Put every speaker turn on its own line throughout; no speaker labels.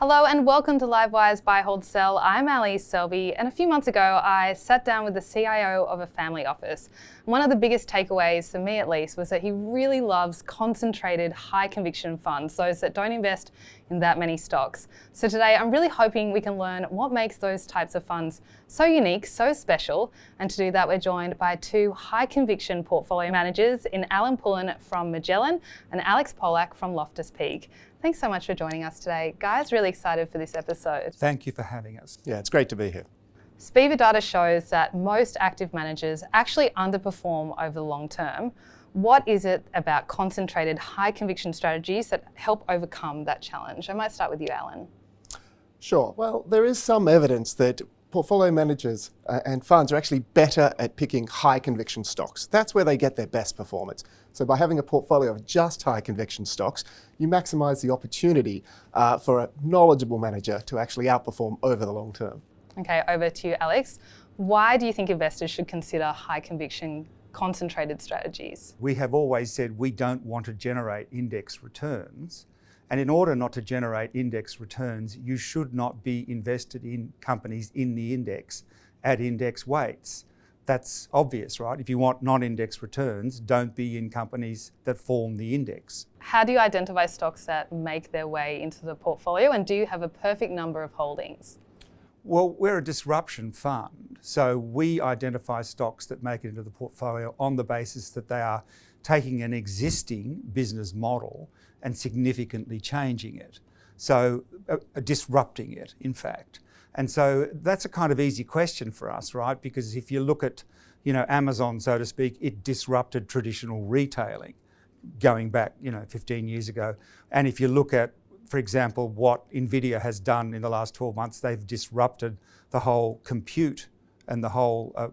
Hello and welcome to Livewire's Buy, Hold, Sell. I'm Selby, and a few months ago I sat down with the CIO of a family office. One of the biggest takeaways, for me at least, was that he really loves concentrated, high conviction funds, those that don't invest in that many stocks. So today I'm really hoping we can learn what makes those types of funds so unique, so special, and to do that we're joined by two high conviction portfolio managers in Pullen from Magellan and Pollak from Loftus. Thanks so much for joining us today. Guys, really excited for this episode.
Thank you for having us.
Yeah, it's great to be here.
Spiva data shows that most active managers actually underperform over the long term. What is it about concentrated high conviction strategies that help overcome that challenge? I might start with you, Alan.
Sure. Well, there is some evidence that portfolio managers and funds are actually better at picking high conviction stocks. That's where they get their best performance. So by having a portfolio of just high conviction stocks, you maximize the opportunity for a knowledgeable manager to actually outperform over the long term.
Okay, over to you, Alex. Why do you think investors should consider high conviction concentrated strategies?
We have always said we don't want to generate index returns. And in order not to generate index returns, you should not be invested in companies in the index at index weights. That's obvious, right? If you want non-index returns, don't be in companies that form the index.
How do you identify stocks that make their way into the portfolio, and do you have a perfect number of holdings?
Well, we're a disruption fund, so we identify stocks that make it into the portfolio on the basis that they are taking an existing business model and significantly changing it. So disrupting it, in fact. And so that's a kind of easy question for us, right? Because if you look at, Amazon, so to speak, it disrupted traditional retailing going back, 15 years ago. And if you look at, for example, what Nvidia has done in the last 12 months, they've disrupted the whole compute and the whole,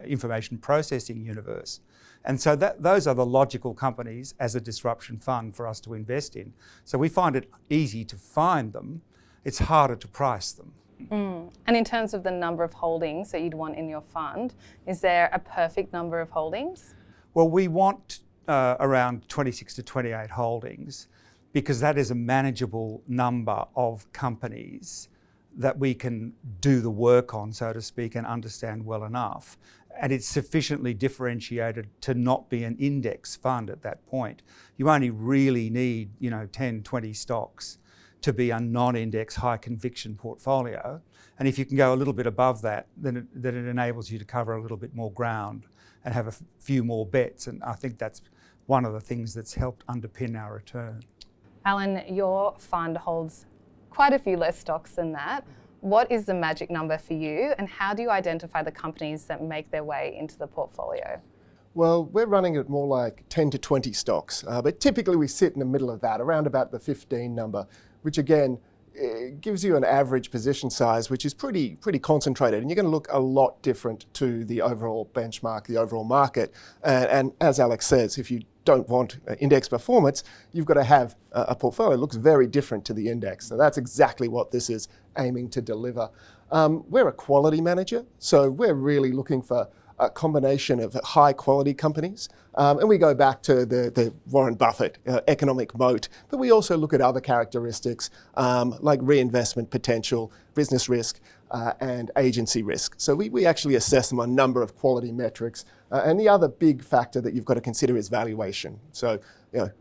information processing universe. And so those are the logical companies as a disruption fund for us to invest in. So we find it easy to find them. It's harder to price them.
And in terms of the number of holdings that you'd want in your fund, is there a perfect number of holdings?
Well, we want around 26 to 28 holdings because that is a manageable number of companies that we can do the work on, so to speak, and understand well enough. And it's sufficiently differentiated to not be an index fund at that point. You only really need, 10, 20 stocks to be a non-index high conviction portfolio. And if you can go a little bit above that, then it enables you to cover a little bit more ground and have a few more bets. And I think that's one of the things that's helped underpin our return.
Alan, your fund holds quite a few less stocks than that. What is the magic number for you, and how do you identify the companies that make their way into the portfolio?
Well, we're running it more like 10 to 20 stocks, but typically we sit in the middle of that, around about the 15 number, which again, gives you an average position size, which is pretty concentrated, and you're going to look a lot different to the overall benchmark, the overall market. And as Alex says, if you don't want index performance, you've got to have a portfolio that looks very different to the index. So that's exactly what this is aiming to deliver. We're a quality manager, so we're really looking for a combination of high quality companies. And we go back to the Warren Buffett economic moat, but we also look at other characteristics like reinvestment potential, business risk, and agency risk. So we actually assess them on a number of quality metrics. And the other big factor that you've got to consider is valuation. So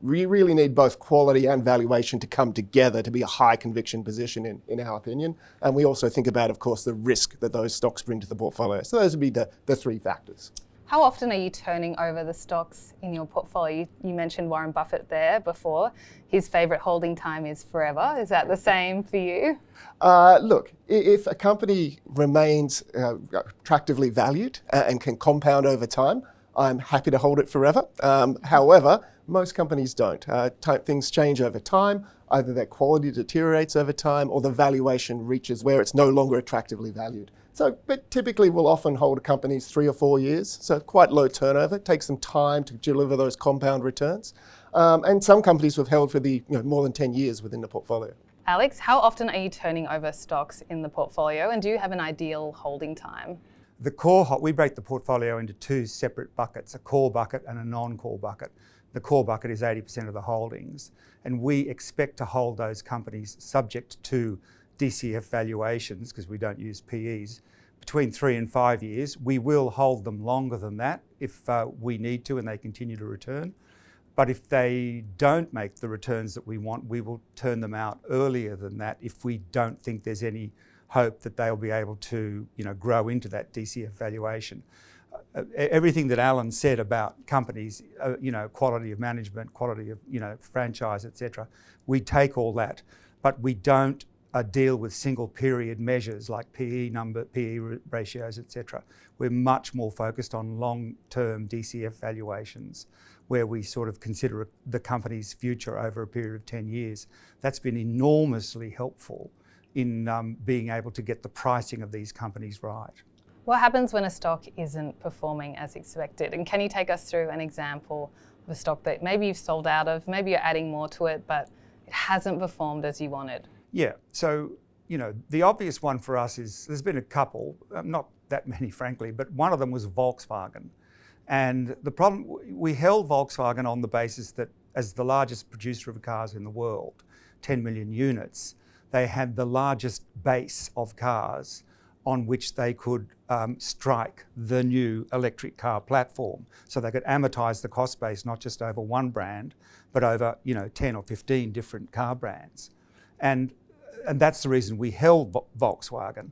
we really need both quality and valuation to come together to be a high conviction position in our opinion. And we also think about, of course, the risk that those stocks bring to the portfolio. So those would be the three factors.
How often are you turning over the stocks in your portfolio? You mentioned Warren Buffett there before. His favourite holding time is forever. Is that the same for you?
Look, if a company remains attractively valued and can compound over time, I'm happy to hold it forever. However, most companies don't. Things change over time. Either their quality deteriorates over time or the valuation reaches where it's no longer attractively valued. So, but typically we'll often hold companies 3 or 4 years, so quite low turnover. It takes some time to deliver those compound returns. And some companies we've held for more than 10 years within the portfolio.
Alex, how often are you turning over stocks in the portfolio, and do you have an ideal holding time?
We break the portfolio into two separate buckets, a core bucket and a non-core bucket. The core bucket is 80% of the holdings. And we expect to hold those companies subject to DCF valuations, because we don't use PEs, between 3 and 5 years. We will hold them longer than that if we need to and they continue to return. But if they don't make the returns that we want, we will turn them out earlier than that if we don't think there's any hope that they'll be able to, grow into that DCF valuation. Everything that Alan said about companies, quality of management, quality of, franchise, etc., we take all that, but we don't deal with single period measures like PE ratios, etc. We're much more focused on long-term DCF valuations, where we sort of consider the company's future over a period of 10 years. That's been enormously helpful in being able to get the pricing of these companies right.
What happens when a stock isn't performing as expected? And can you take us through an example of a stock that maybe you've sold out of, maybe you're adding more to it, but it hasn't performed as you wanted?
Yeah, so, the obvious one for us is, there's been a couple, not that many frankly, but one of them was Volkswagen. And the problem, we held Volkswagen on the basis that as the largest producer of cars in the world, 10 million units, they had the largest base of cars on which they could strike the new electric car platform. So they could amortise the cost base, not just over one brand, but over 10 or 15 different car brands. And that's the reason we held Volkswagen.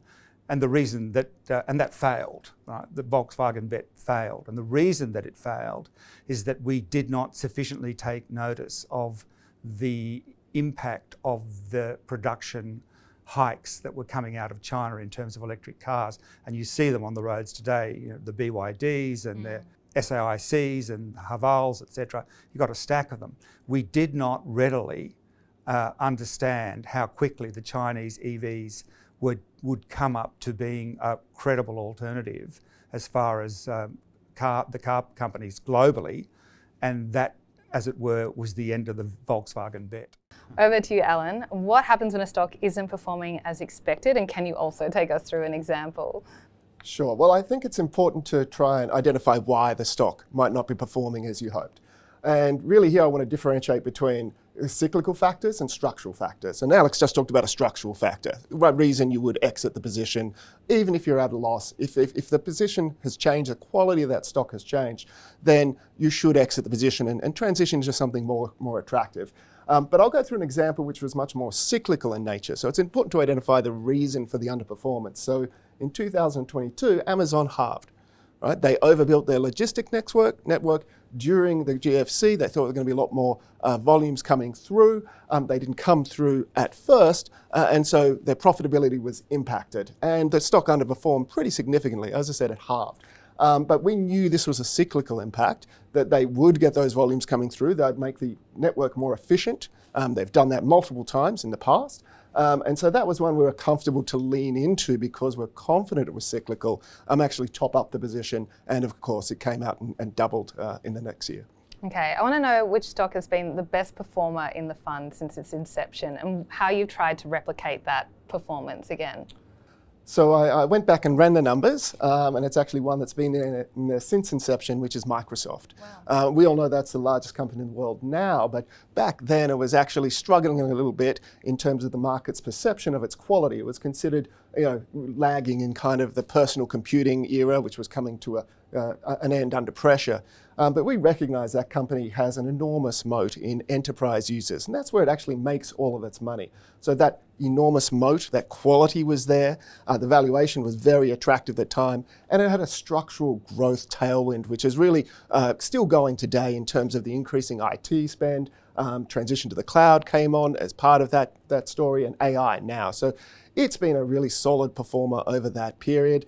And the reason that, and that failed, right? The Volkswagen bet failed. And the reason that it failed is that we did not sufficiently take notice of the impact of the production hikes that were coming out of China in terms of electric cars. And you see them on the roads today, the BYDs and the SAICs and Havals, etc. You've got a stack of them. We did not readily understand how quickly the Chinese EVs would come up to being a credible alternative as far as the car companies globally, and that, as it were, was the end of the Volkswagen bet.
Over to you, Alan. What happens when a stock isn't performing as expected, and can you also take us through an example?
Sure. Well, I think it's important to try and identify why the stock might not be performing as you hoped. And really here I want to differentiate between cyclical factors and structural factors. And Alex just talked about a structural factor, what reason you would exit the position, even if you're at a loss. If the position has changed, the quality of that stock has changed, then you should exit the position and transition to something more attractive. But I'll go through an example which was much more cyclical in nature. So it's important to identify the reason for the underperformance. So in 2022, Amazon halved. Right? They overbuilt their logistic network during the GFC. They thought there were going to be a lot more volumes coming through. They didn't come through at first, and so their profitability was impacted. And the stock underperformed pretty significantly. As I said, it halved. But we knew this was a cyclical impact, that they would get those volumes coming through. They'd make the network more efficient. They've done that multiple times in the past. And so that was one we were comfortable to lean into because we're confident it was cyclical, actually top up the position. And of course, it came out and doubled in the next year.
Okay, I want to know which stock has been the best performer in the fund since its inception and how you've tried to replicate that performance again.
So I went back and ran the numbers, and it's actually one that's been in there since inception, which is Microsoft. Wow. We all know that's the largest company in the world now, but back then it was actually struggling a little bit in terms of the market's perception of its quality. It was considered, lagging in kind of the personal computing era, which was coming to an end under pressure. But we recognize that company has an enormous moat in enterprise users, and that's where it actually makes all of its money. So that enormous moat, that quality was there, the valuation was very attractive at the time, and it had a structural growth tailwind, which is really still going today in terms of the increasing IT spend. Transition to the cloud came on as part of that story, and AI now. So it's been a really solid performer over that period.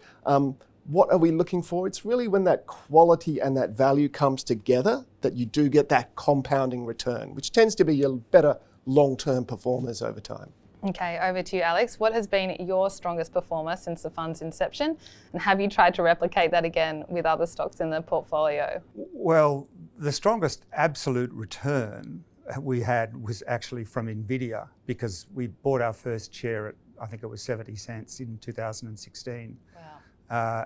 What are we looking for? It's really when that quality and that value comes together that you do get that compounding return, which tends to be your better long-term performers over time.
Okay, over to you, Alex. What has been your strongest performer since the fund's inception? And have you tried to replicate that again with other stocks in the portfolio?
Well, the strongest absolute return we had was actually from NVIDIA, because we bought our first share at, I think it was 70 cents in 2016. Wow.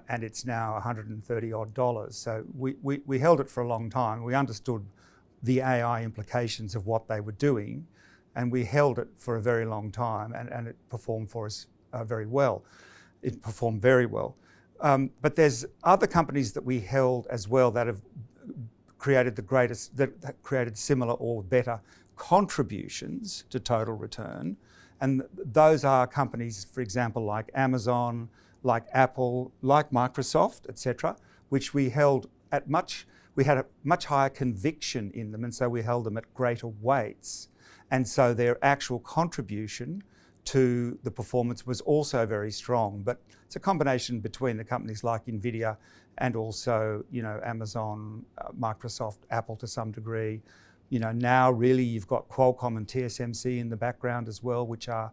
And it's now $130 odd. So we held it for a long time. We understood the AI implications of what they were doing, and we held it for a very long time, and it performed for us very well. It performed very well. But there's other companies that we held as well that have created that created similar or better contributions to total return. And those are companies, for example, like Amazon, like Apple, like Microsoft, etc., which we held at we had a much higher conviction in them, and so we held them at greater weights. And so their actual contribution to the performance was also very strong. But it's a combination between the companies like Nvidia and also, Amazon, Microsoft, Apple to some degree. Now really you've got Qualcomm and TSMC in the background as well, which are,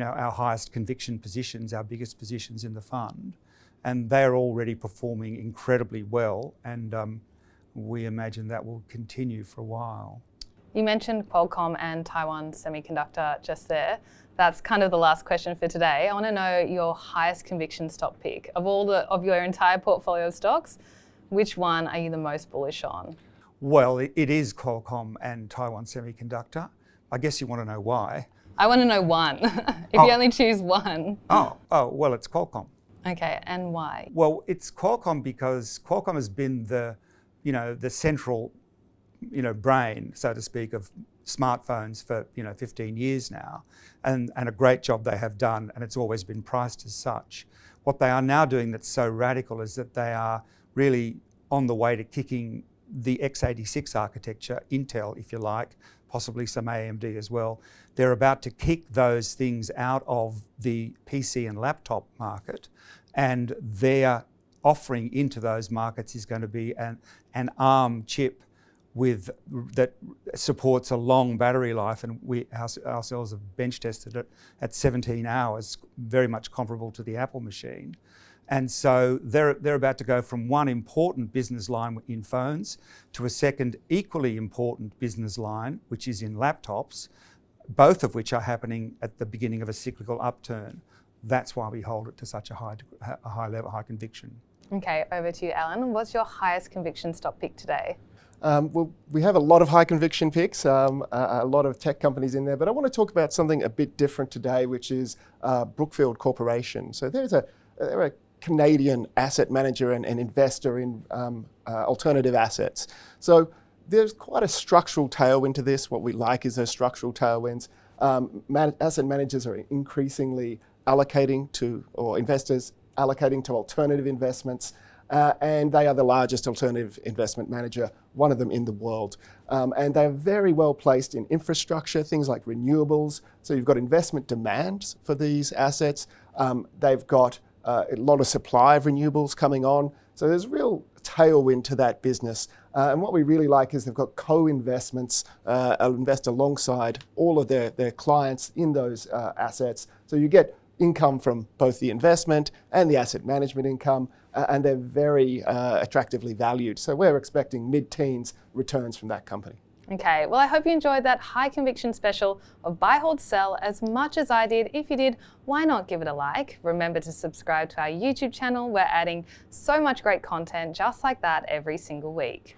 our highest conviction positions, our biggest positions in the fund. And they're already performing incredibly well, and we imagine that will continue for a while.
You mentioned Qualcomm and Taiwan Semiconductor just there. That's kind of the last question for today. I want to know your highest conviction stock pick. Of your entire portfolio of stocks, which one are you the most bullish on?
Well, it is Qualcomm and Taiwan Semiconductor. I guess you want to know why.
I want to know one. If you only choose one.
Well, it's Qualcomm.
Okay, and why?
Well, it's Qualcomm because Qualcomm has been the central, brain, so to speak, of smartphones for 15 years now, and a great job they have done, and it's always been priced as such. What they are now doing that's so radical is that they are really on the way to kicking the x86 architecture, Intel if you like, possibly some AMD as well. They're about to kick those things out of the PC and laptop market, and their offering into those markets is going to be an ARM chip that supports a long battery life, and we ourselves have bench tested it at 17 hours, very much comparable to the Apple machine. And so they're about to go from one important business line in phones to a second equally important business line, which is in laptops, both of which are happening at the beginning of a cyclical upturn. That's why we hold it to such a high level, high conviction.
Okay, over to you, Alan. What's your highest conviction stock pick today?
Well, we have a lot of high conviction picks, a lot of tech companies in there, but I want to talk about something a bit different today, which is Brookfield Corporation. So they're a Canadian asset manager and investor in alternative assets. So there's quite a structural tailwind to this. What we like is those structural tailwinds. Asset managers are increasingly allocating to, or investors allocating to alternative investments. And they are the largest alternative investment manager, one of them in the world. And they're very well placed in infrastructure, things like renewables. So you've got investment demands for these assets. They've got a lot of supply of renewables coming on. So there's real tailwind to that business. And what we really like is they've got co-investments, invest alongside all of their clients in those assets. So you get income from both the investment and the asset management income, and they're very attractively valued. So we're expecting mid-teens returns from that company.
Okay, well, I hope you enjoyed that high conviction special of Buy, Hold, Sell as much as I did. If you did, why not give it a like? Remember to subscribe to our YouTube channel. We're adding so much great content just like that every single week.